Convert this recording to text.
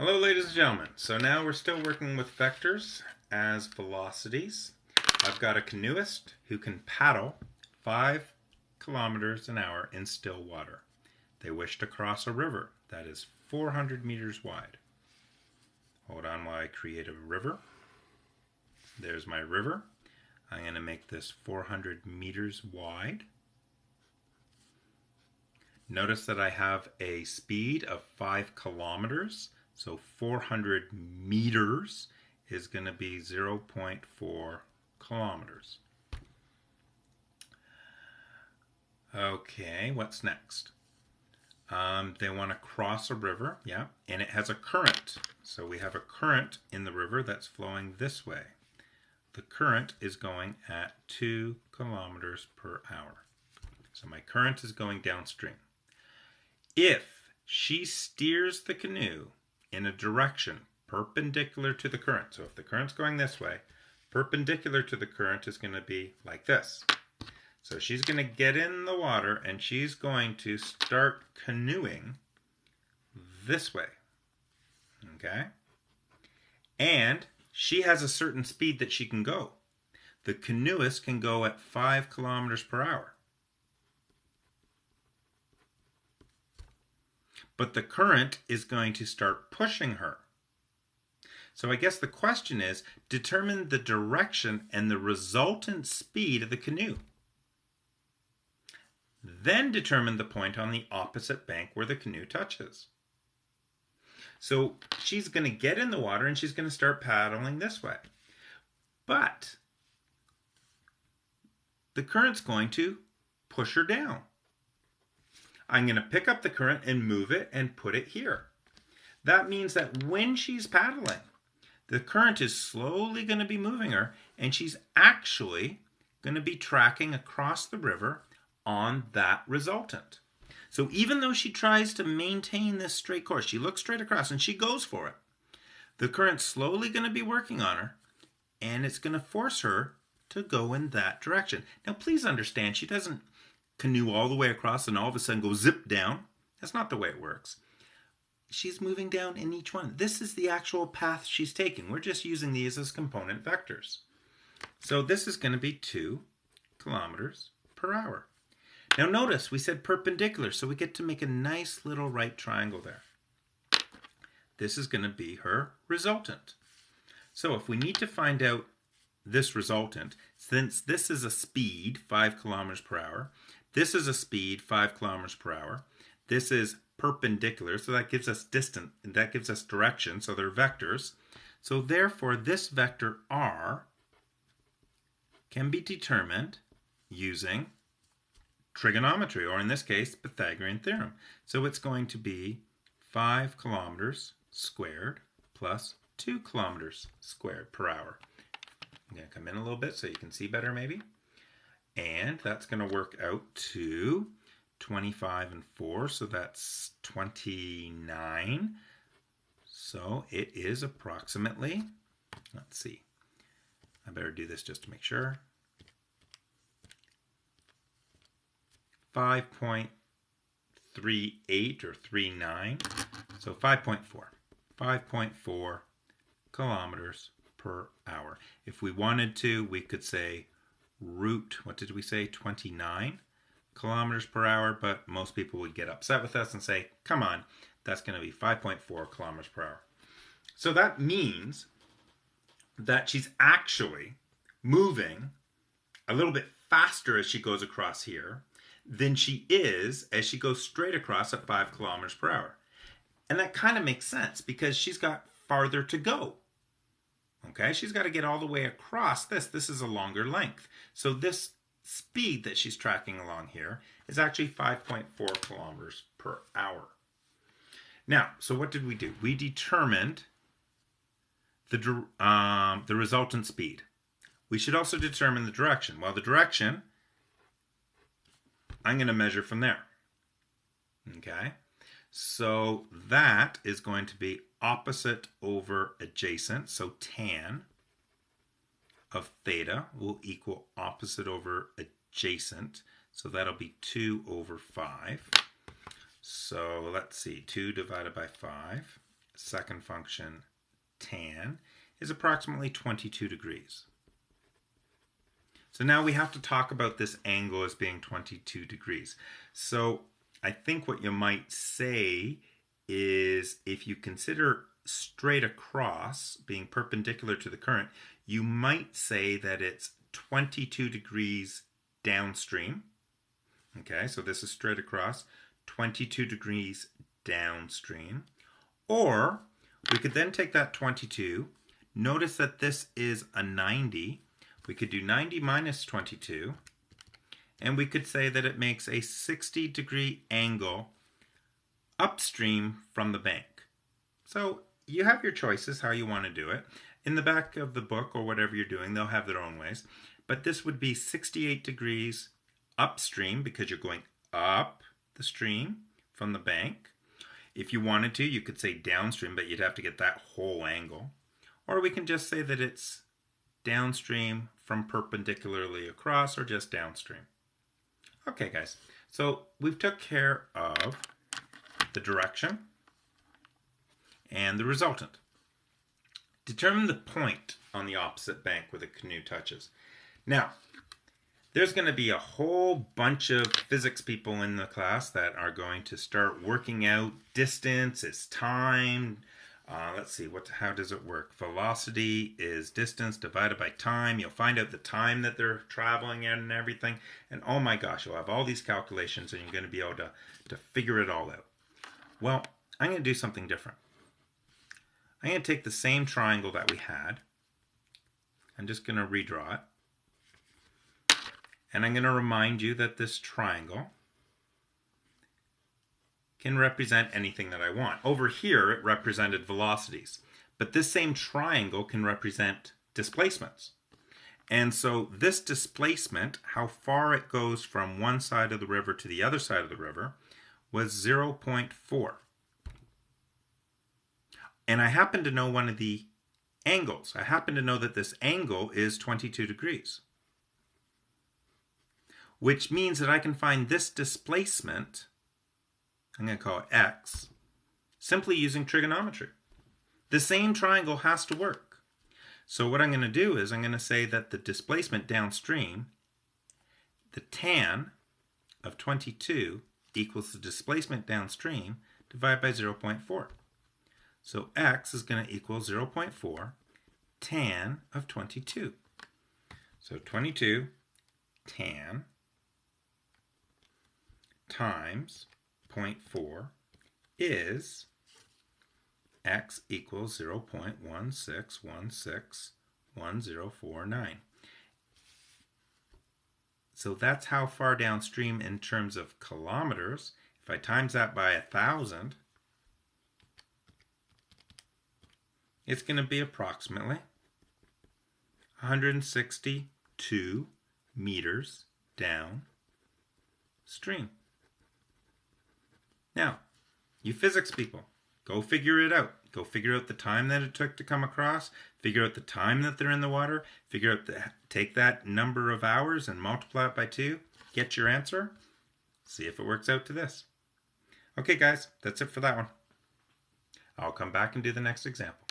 Hello ladies and gentlemen. So now we're still working with vectors as velocities. I've got a canoeist who can paddle 5 kilometers an hour in still water. They wish to cross a river that is 400 meters wide. Hold on while I create a river. There's my river. I'm going to make this 400 meters wide. Notice that I have a speed of 5 kilometers. So 400 meters is going to be 0.4 kilometers. Okay, what's next? They want to cross a river, yeah, and it has a current. So we have a current in the river that's flowing this way. The current is going at 2 kilometers per hour. So my current is going downstream. If she steers the canoe in a direction perpendicular to the current, so if the current's going this way, perpendicular to the current is going to be like this. So she's going to get in the water and she's going to start canoeing this way. Okay? And she has a certain speed that she can go. The canoeist can go at 5 kilometers per hour. But the current is going to start pushing her. So I guess the question is, determine the direction and the resultant speed of the canoe. Then determine the point on the opposite bank where the canoe touches. So she's going to get in the water and she's going to start paddling this way. But the current's going to push her down. I'm going to pick up the current and move it and put it here. That means that when she's paddling, the current is slowly going to be moving her, and she's actually going to be tracking across the river on that resultant. So even though she tries to maintain this straight course, she looks straight across and she goes for it, the current's slowly going to be working on her, and it's going to force her to go in that direction. Now please understand, she doesn't canoe all the way across and all of a sudden go zip down. That's not the way it works. She's moving down in each one. This is the actual path she's taking. We're just using these as component vectors. So this is going to be 2 kilometers per hour. Now notice we said perpendicular, so we get to make a nice little right triangle there. This is going to be her resultant. So if we need to find out this resultant, since this is a speed, 5 kilometers per hour, this is a speed, 5 kilometers per hour, this is perpendicular, so that gives us distance, that gives us direction, so they're vectors. So therefore this vector r can be determined using trigonometry, or in this case, Pythagorean theorem. So it's going to be 5 kilometers squared plus 2 kilometers squared per hour. I'm going to come in a little bit so you can see better maybe. And that's going to work out to 25 and 4, so that's 29. So it is approximately, let's see, I better do this just to make sure, 5.38 or 39, so 5.4 kilometers per hour. If we wanted to, we could say root, what did we say, 29 kilometers per hour, but most people would get upset with us and say, come on, that's going to be 5.4 kilometers per hour. So that means that she's actually moving a little bit faster as she goes across here than she is as she goes straight across at 5 kilometers per hour. And that kind of makes sense because she's got farther to go. Okay, she's got to get all the way across this. This is a longer length. So this speed that she's tracking along here is actually 5.4 kilometers per hour. Now, so what did we do? We determined the resultant speed. We should also determine the direction. Well, the direction, I'm going to measure from there. Okay, so that is going to be opposite over adjacent, so tan of theta will equal opposite over adjacent, so that'll be 2 over 5. So let's see, 2 divided by 5, second function tan is approximately 22 degrees. So now we have to talk about this angle as being 22 degrees. So I think what you might say is, if you consider straight across being perpendicular to the current, you might say that it's 22 degrees downstream. Okay, so this is straight across, 22 degrees downstream. Or we could then take that 22, notice that this is a 90. We could do 90 minus 22, and we could say that it makes a 60-degree angle upstream from the bank. So you have your choices how you want to do it. In the back of the book or whatever you're doing, they'll have their own ways. But this would be 68 degrees upstream because you're going up the stream from the bank. If you wanted to, you could say downstream, but you'd have to get that whole angle. Or we can just say that it's downstream from perpendicularly across, or just downstream. Okay, guys, so we've took care of the direction and the resultant. Determine the point on the opposite bank where the canoe touches. Now, there's going to be a whole bunch of physics people in the class that are going to start working out distance is time. Let's see, how does it work? Velocity is distance divided by time. You'll find out the time that they're traveling in and everything. And oh my gosh, you'll have all these calculations and you're going to be able to figure it all out. Well, I'm going to do something different. I'm going to take the same triangle that we had. I'm just going to redraw it. And I'm going to remind you that this triangle can represent anything that I want. Over here, it represented velocities. But this same triangle can represent displacements. And so this displacement, how far it goes from one side of the river to the other side of the river, was 0.4. And I happen to know one of the angles. I happen to know that this angle is 22 degrees. Which means that I can find this displacement, I'm going to call it x, simply using trigonometry. The same triangle has to work. So what I'm going to do is I'm going to say that the displacement downstream, the tan of 22 equals the displacement downstream divided by 0.4. So x is going to equal 0.4 tan of 22. So 22 tan times 0.4 is x equals 0.16161049. So that's how far downstream in terms of kilometers. If I times that by 1,000, it's going to be approximately 162 meters downstream. Now, you physics people, go figure it out. Go figure out the time that it took to come across, figure out the time that they're in the water, take that number of hours and multiply it by 2, get your answer, see if it works out to this. Okay guys, that's it for that one. I'll come back and do the next example.